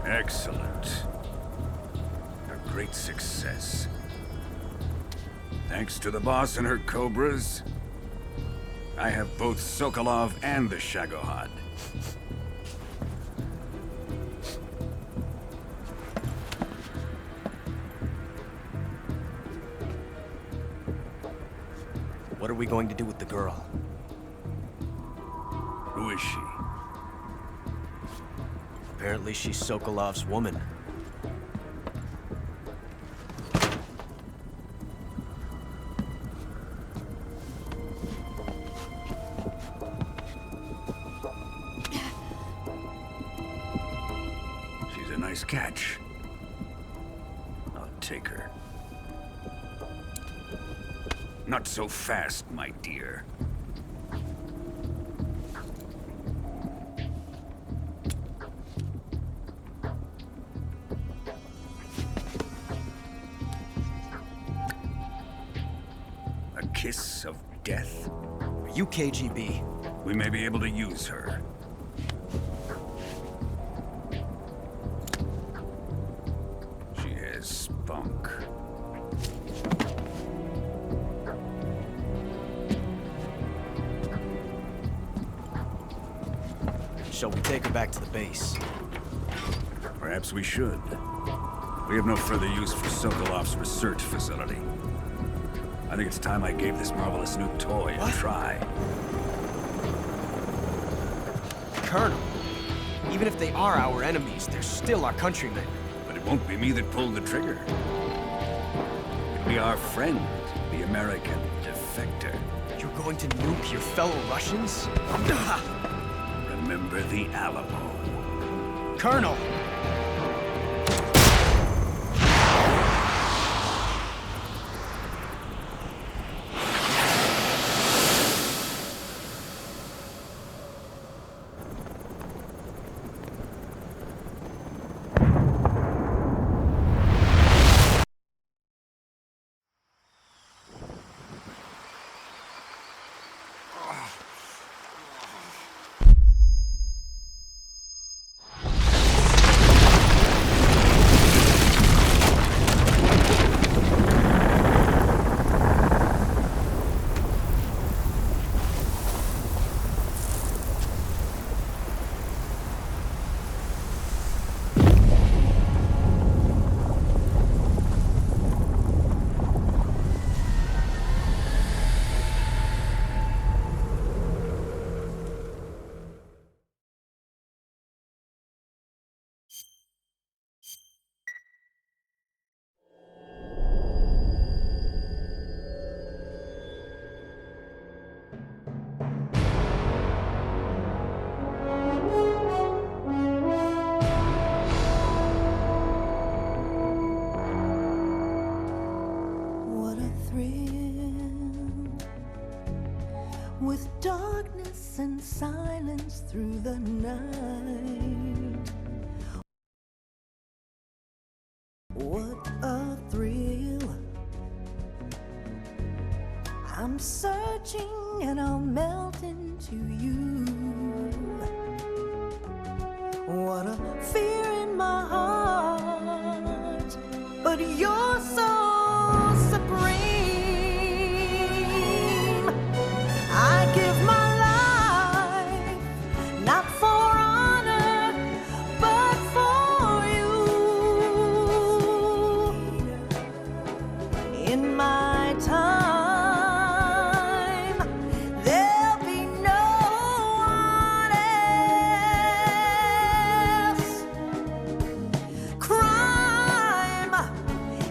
Excellent. A great success. Thanks to the boss and her cobras, I have both Sokolov and the Shagohod. What are we going to do with the girl? Who is she? Apparently she's Sokolov's woman. She's a nice catch. I'll take her. Not so fast, my dear. A kiss of death? Are you KGB? We may be able to use her. She has spunk. Shall we take her back to the base? Perhaps we should. We have no further use for Sokolov's research facility. I think it's time I gave this marvelous new toy a try. Colonel, even if they are our enemies, they're still our countrymen. But it won't be me that pulled the trigger. It'll be our friend, the American defector. You're going to nuke your fellow Russians? Remember the Alamo. Colonel! With darkness and silence through the night. What a thrill. I'm searching and I'll melt into you. What a fear in my heart, but you're so supreme. I give my life, not for honor, but for you. In my time, there'll be no one else. Crime,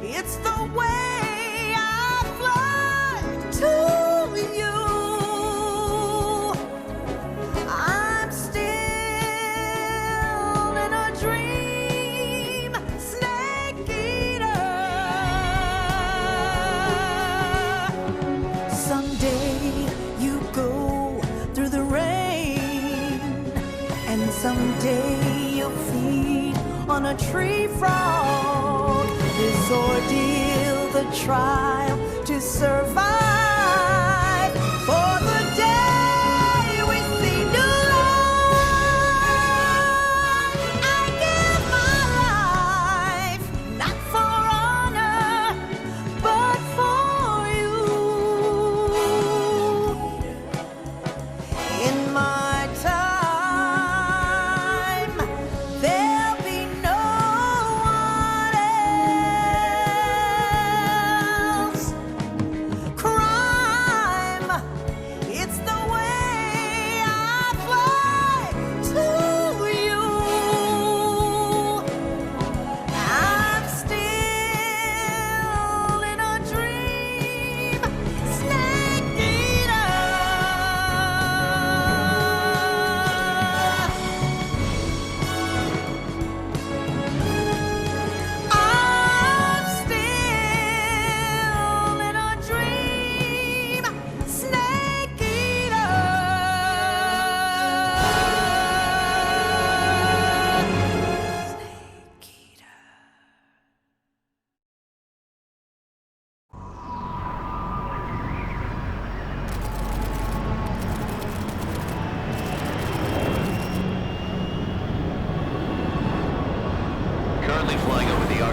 it's the way I fly to you. I'm still in a dream, snake eater. Someday you go through the rain, and someday you'll feed on a tree frog. This ordeal, the trial to survive for the day we see new light. I give my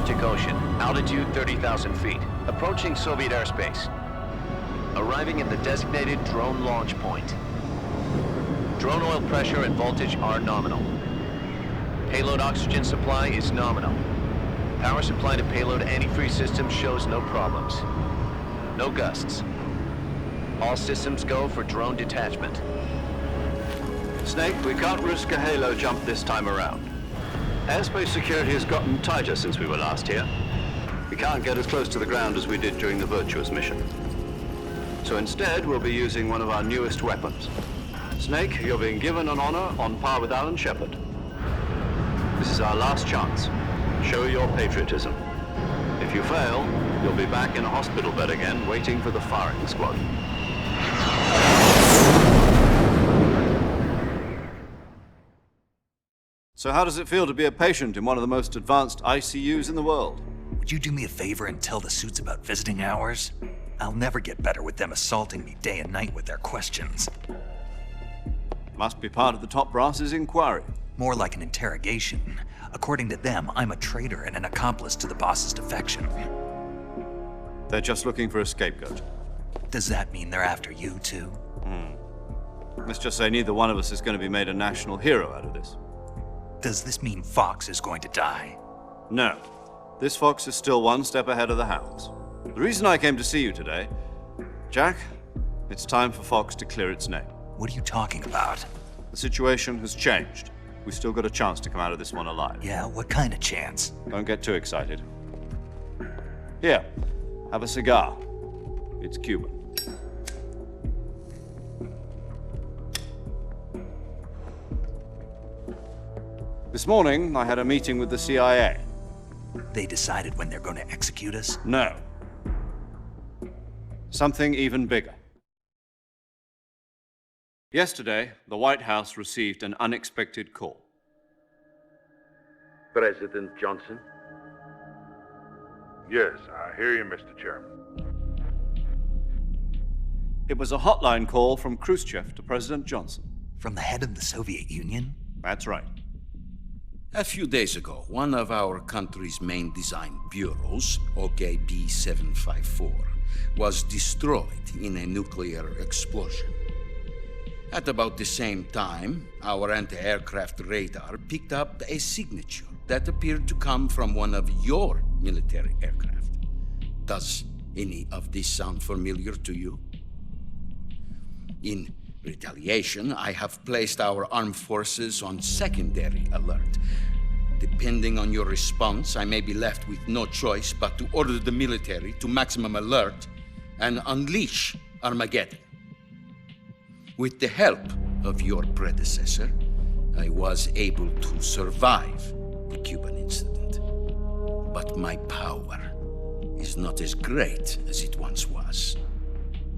Arctic Ocean, altitude 30,000 feet, approaching Soviet airspace. Arriving at the designated drone launch point. Drone oil pressure and voltage are nominal. Payload oxygen supply is nominal. Power supply to payload antifreeze system shows no problems. No gusts. All systems go for drone detachment. Snake, we can't risk a halo jump this time around. Airspace security has gotten tighter since we were last here. We can't get as close to the ground as we did during the Virtuous mission. So instead, we'll be using one of our newest weapons. Snake, you're being given an honor on par with Alan Shepard. This is our last chance. Show your patriotism. If you fail, you'll be back in a hospital bed again, waiting for the firing squad. So how does it feel to be a patient in one of the most advanced ICUs in the world? Would you do me a favor and tell the suits about visiting hours? I'll never get better with them assaulting me day and night with their questions. Must be part of the top brass's inquiry. More like an interrogation. According to them, I'm a traitor and an accomplice to the boss's defection. They're just looking for a scapegoat. Does that mean they're after you, too? Let's just say neither one of us is going to be made a national hero out of this. Does this mean Fox is going to die? No. This fox is still one step ahead of the hounds. The reason I came to see you today, Jack, it's time for Fox to clear its name. What are you talking about? The situation has changed. We've still got a chance to come out of this one alive. Yeah, what kind of chance? Don't get too excited. Here, have a cigar. It's Cuban. This morning, I had a meeting with the CIA. They decided when they're going to execute us? No. Something even bigger. Yesterday, the White House received an unexpected call. President Johnson? Yes, I hear you, Mr. Chairman. It was a hotline call from Khrushchev to President Johnson. From the head of the Soviet Union? That's right. A few days ago, one of our country's main design bureaus, OKB 754, was destroyed in a nuclear explosion. At about the same time, our anti-aircraft radar picked up a signature that appeared to come from one of your military aircraft. Does any of this sound familiar to you? In retaliation, I have placed our armed forces on secondary alert. Depending on your response, I may be left with no choice but to order the military to maximum alert and unleash Armageddon. With the help of your predecessor, I was able to survive the Cuban incident. But my power is not as great as it once was.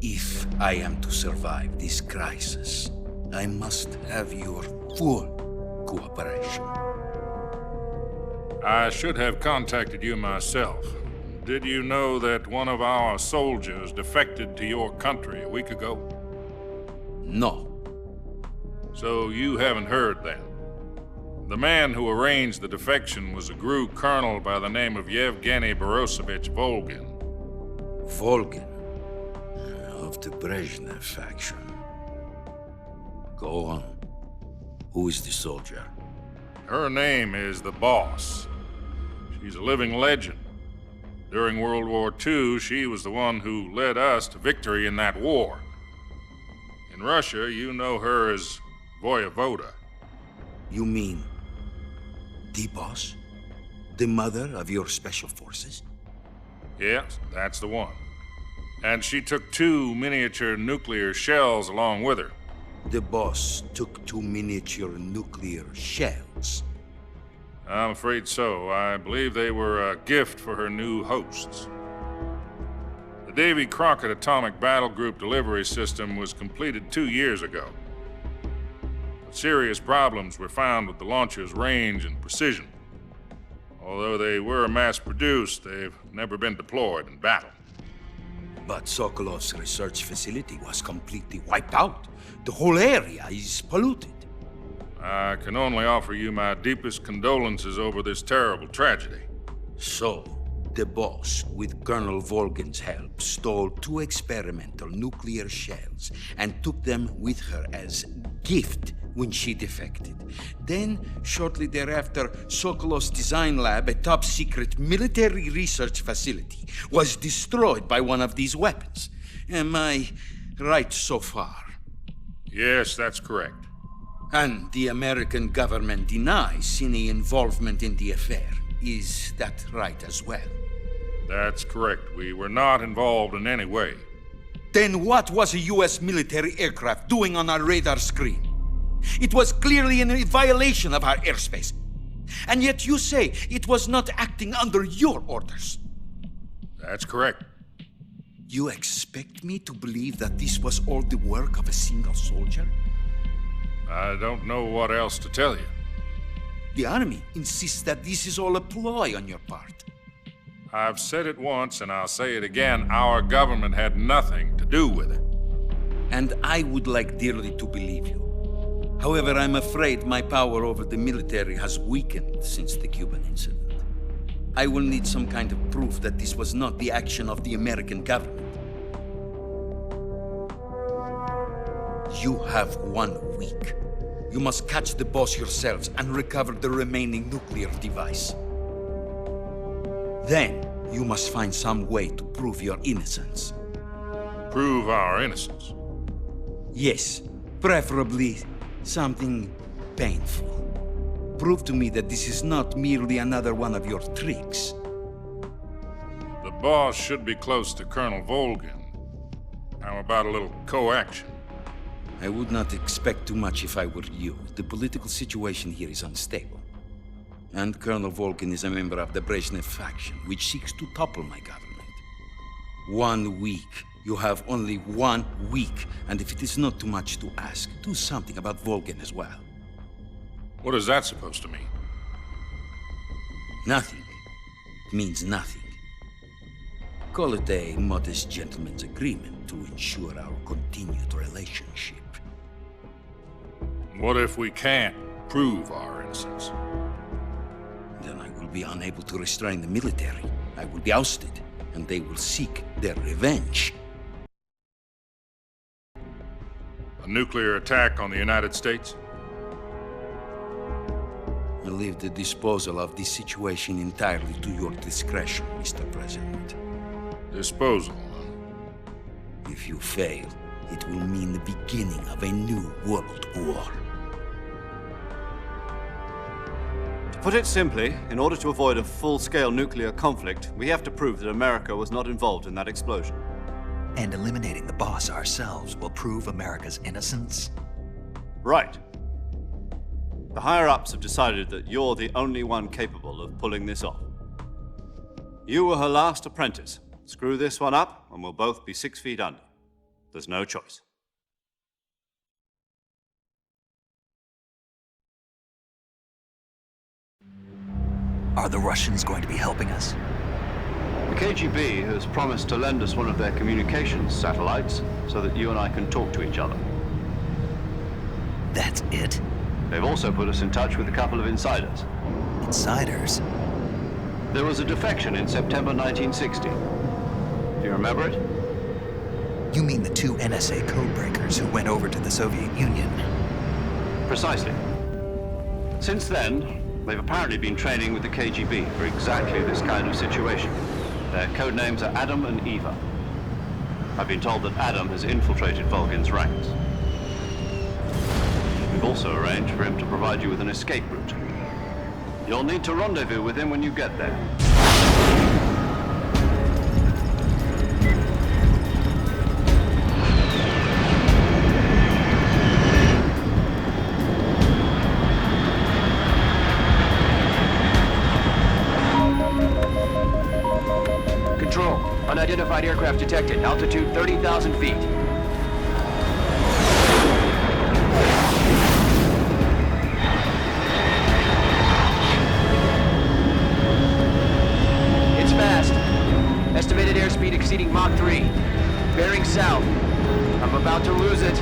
If I am to survive this crisis, I must have your full cooperation. I should have contacted you myself. Did you know that one of our soldiers defected to your country a week ago? No. So you haven't heard then. The man who arranged the defection was a GRU colonel by the name of Yevgeny Borisovich Volgin. Volgin, of the Brezhnev faction. Go on. Who is the soldier? Her name is the Boss. She's a living legend. During World War II, she was the one who led us to victory in that war. In Russia, you know her as Voyevoda. You mean the boss? The mother of your special forces? Yes, that's the one. And she took 2 miniature nuclear shells along with her. The boss took 2 miniature nuclear shells. I'm afraid so. I believe they were a gift for her new hosts. The Davy Crockett Atomic Battle Group delivery system was completed 2 years ago. But serious problems were found with the launcher's range and precision. Although they were mass-produced, they've never been deployed in battle. But Sokolov's research facility was completely wiped out. The whole area is polluted. I can only offer you my deepest condolences over this terrible tragedy. So, the boss, with Colonel Volgin's help, stole 2 experimental nuclear shells and took them with her as gift when she defected. Then, shortly thereafter, Sokolov's design lab, a top-secret military research facility, was destroyed by one of these weapons. Am I right so far? Yes, that's correct. And the American government denies any involvement in the affair. Is that right as well? That's correct. We were not involved in any way. Then what was a U.S. military aircraft doing on our radar screen? It was clearly in violation of our airspace. And yet you say it was not acting under your orders. That's correct. You expect me to believe that this was all the work of a single soldier? I don't know what else to tell you. The Army insists that this is all a ploy on your part. I've said it once, and I'll say it again. Our government had nothing to do with it. And I would like dearly to believe you. However, I'm afraid my power over the military has weakened since the Cuban incident. I will need some kind of proof that this was not the action of the American government. You have 1 week. You must catch the boss yourselves and recover the remaining nuclear device. Then, you must find some way to prove your innocence. Prove our innocence. Yes, preferably something painful. Prove to me that this is not merely another one of your tricks. The boss should be close to Colonel Volgin. How about a little coaction? I would not expect too much if I were you. The political situation here is unstable. And Colonel Volgin is a member of the Brezhnev faction, which seeks to topple my government. 1 week. You have only 1 week, and if it is not too much to ask, do something about Volgin as well. What is that supposed to mean? Nothing. It means nothing. Call it a modest gentleman's agreement to ensure our continued relationship. What if we can't prove our innocence? Then I will be unable to restrain the military. I will be ousted, and they will seek their revenge. A nuclear attack on the United States? I leave the disposal of this situation entirely to your discretion, Mr. President. Disposal, huh? If you fail, it will mean the beginning of a new world war. To put it simply, in order to avoid a full-scale nuclear conflict, we have to prove that America was not involved in that explosion. And eliminating the boss ourselves will prove America's innocence? Right. The higher-ups have decided that you're the only one capable of pulling this off. You were her last apprentice. Screw this one up, and we'll both be 6 feet under. There's no choice. Are the Russians going to be helping us? The KGB has promised to lend us one of their communications satellites so that you and I can talk to each other. That's it? They've also put us in touch with a couple of insiders. Insiders? There was a defection in September 1960. Do you remember it? You mean the 2 NSA codebreakers who went over to the Soviet Union? Precisely. Since then, they've apparently been training with the KGB for exactly this kind of situation. Their code names are Adam and Eva. I've been told that Adam has infiltrated Volgin's ranks. We've also arranged for him to provide you with an escape route. You'll need to rendezvous with him when you get there. Control. Unidentified aircraft detected. Altitude 30,000 feet. It's fast. Estimated airspeed exceeding Mach 3. Bearing south. I'm about to lose it.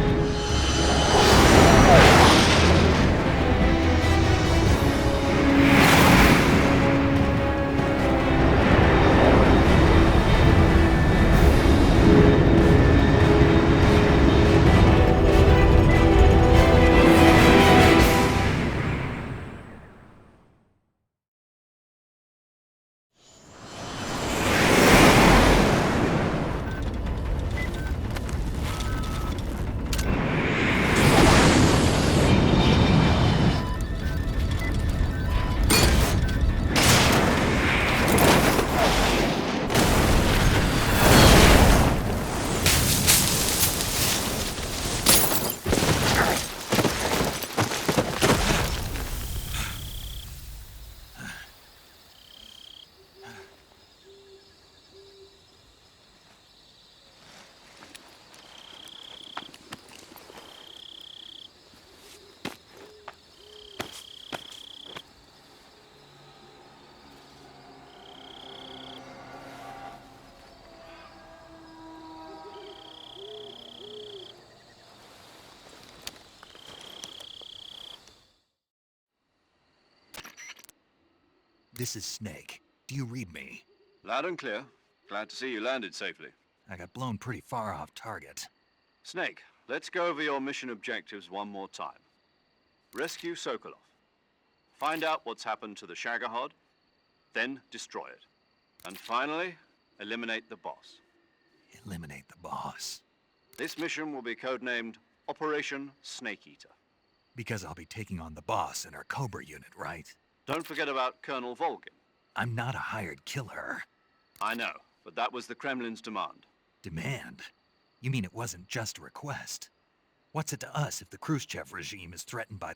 This is Snake. Do you read me? Loud and clear. Glad to see you landed safely. I got blown pretty far off target. Snake, let's go over your mission objectives one more time. Rescue Sokolov. Find out what's happened to the Shagohod, then destroy it. And finally, eliminate the boss. Eliminate the boss. This mission will be codenamed Operation Snake Eater. Because I'll be taking on the boss in our Cobra unit, right? Don't forget about Colonel Volgin. I'm not a hired killer. I know, but that was the Kremlin's demand. Demand? You mean it wasn't just a request? What's it to us if the Khrushchev regime is threatened by...